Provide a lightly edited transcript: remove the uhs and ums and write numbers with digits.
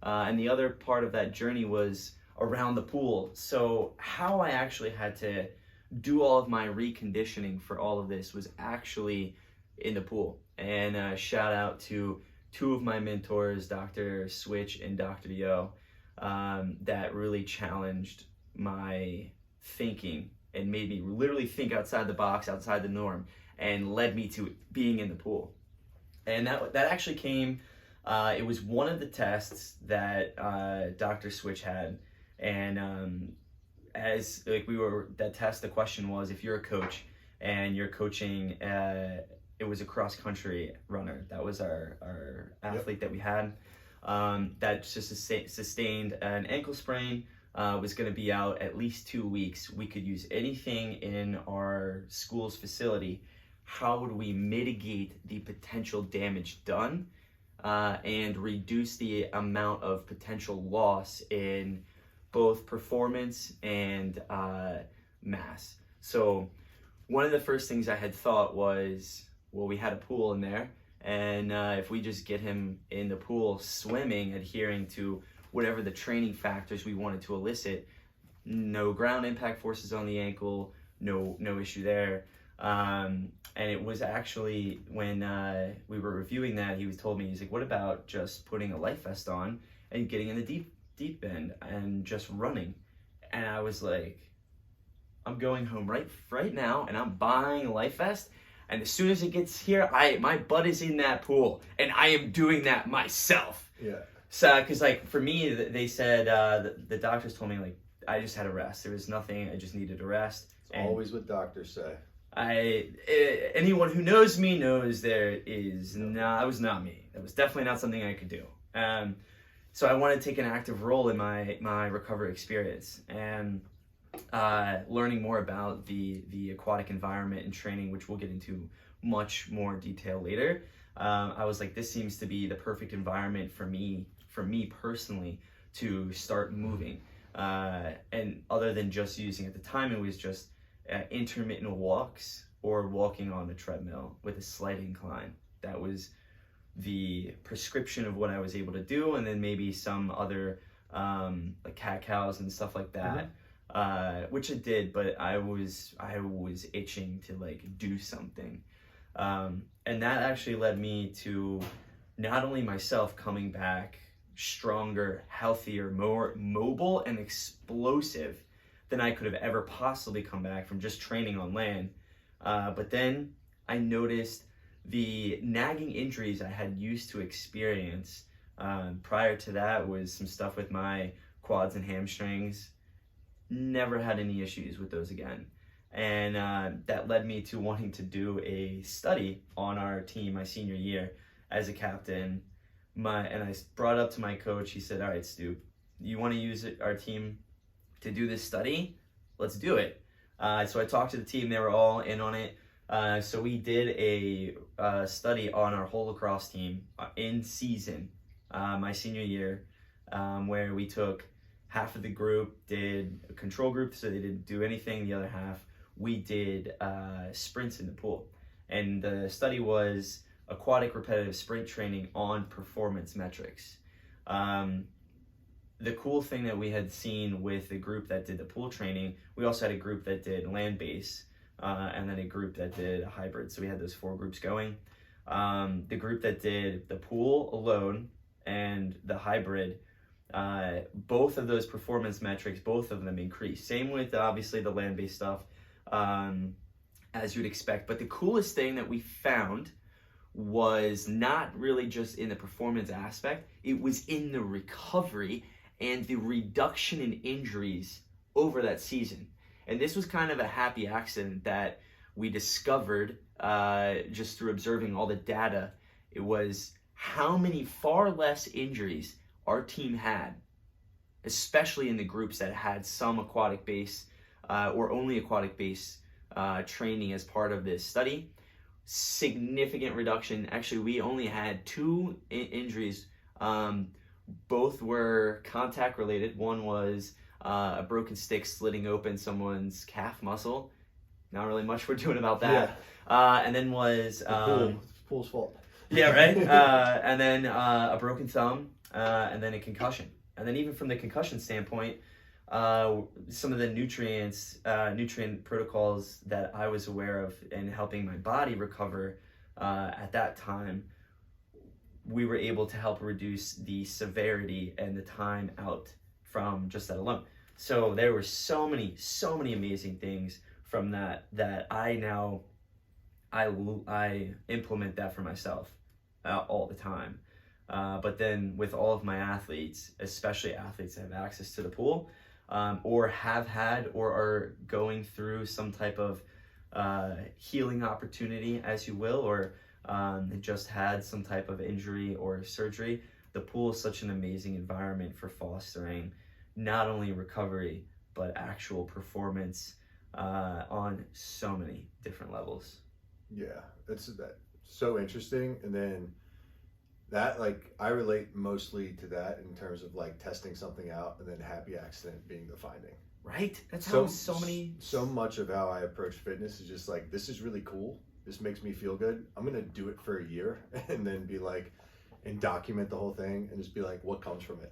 and the other part of that journey was around the pool. So how I actually had to do all of my reconditioning for all of this was actually in the pool. And shout out to two of my mentors, Dr. Switch and Dr. Yo, that really challenged my thinking and made me literally think outside the box, outside the norm, and led me to being in the pool. And that actually came, it was one of the tests that Dr. Switch had. And as like that test, the question was, if you're a coach and you're coaching, it was a cross country runner. That was our athlete that we had, that just sustained an ankle sprain, was going to be out at least 2 weeks. We could use anything in our school's facility. How would we mitigate the potential damage done, and reduce the amount of potential loss in both performance and mass? So one of the first things I had thought was, well, we had a pool in there, and if we just get him in the pool swimming, adhering to whatever the training factors we wanted to elicit, no ground impact forces on the ankle, no issue there. And it was actually when we were reviewing that, he told me, he's like, what about just putting a life vest on and getting in the deep end and just running? And I was like, I'm going home right now and I'm buying a life vest, and as soon as it gets here, my butt is in that pool and I am doing that myself. Yeah. So, because like for me, they said, the doctors told me, like, I just had a rest. There was nothing, I just needed a rest. It's always what doctors say. Anyone who knows me knows that was not me. That was definitely not something I could do. So I wanted to take an active role in my recovery experience, and learning more about the aquatic environment and training, which we'll get into much more detail later. I was like, this seems to be the perfect environment for me personally to start moving. And other than just using, at the time, it was just intermittent walks or walking on the treadmill with a slight incline. That was the prescription of what I was able to do, and then maybe some other like cat-cows and stuff like that, which I did, but I was itching to like do something, and that actually led me to not only myself coming back stronger, healthier, more mobile and explosive than I could have ever possibly come back from just training on land, but then I noticed the nagging injuries I had used to experience prior to that was some stuff with my quads and hamstrings. Never had any issues with those again. And that led me to wanting to do a study on our team my senior year as a captain. And I brought it up to my coach. He said, all right, Stu, you want to use our team to do this study? Let's do it. So I talked to the team. They were all in on it. So we did a study on our whole lacrosse team in season, my senior year, where we took half of the group did a control group, so they didn't do anything. The other half, we did sprints in the pool. And the study was aquatic repetitive sprint training on performance metrics. The cool thing that we had seen with the group that did the pool training, we also had a group that did land-based, and then a group that did a hybrid. So we had those 4 groups going. The group that did the pool alone and the hybrid, both of those performance metrics, both of them increased. Same with obviously the land-based stuff, as you'd expect. But the coolest thing that we found was not really just in the performance aspect, it was in the recovery and the reduction in injuries over that season. And this was kind of a happy accident that we discovered just through observing all the data. It was how many far less injuries our team had, especially in the groups that had some aquatic base or only aquatic base training as part of this study. Significant reduction. Actually, we only had 2 injuries. Both were contact related. One was a broken stick slitting open someone's calf muscle. Not really much we're doing about that. Yeah. And then was it's pool's fault. Yeah, right. And then a broken thumb and then a concussion. And then even from the concussion standpoint, some of the nutrient protocols that I was aware of in helping my body recover at that time, we were able to help reduce the severity and the time out from just that alone. So there were so many amazing things from that I implement that for myself all the time. But then with all of my athletes, especially athletes that have access to the pool, or have had or are going through some type of healing opportunity, as you will, or just had some type of injury or surgery, the pool is such an amazing environment for fostering not only recovery, but actual performance on so many different levels. Yeah, it's that so interesting. And then that, like, I relate mostly to that in terms of like testing something out and then happy accident being the finding. Right? That's how so much of how I approach fitness is just like, this is really cool. This makes me feel good. I'm gonna do it for a year and then be like, and document the whole thing and just be like, what comes from it?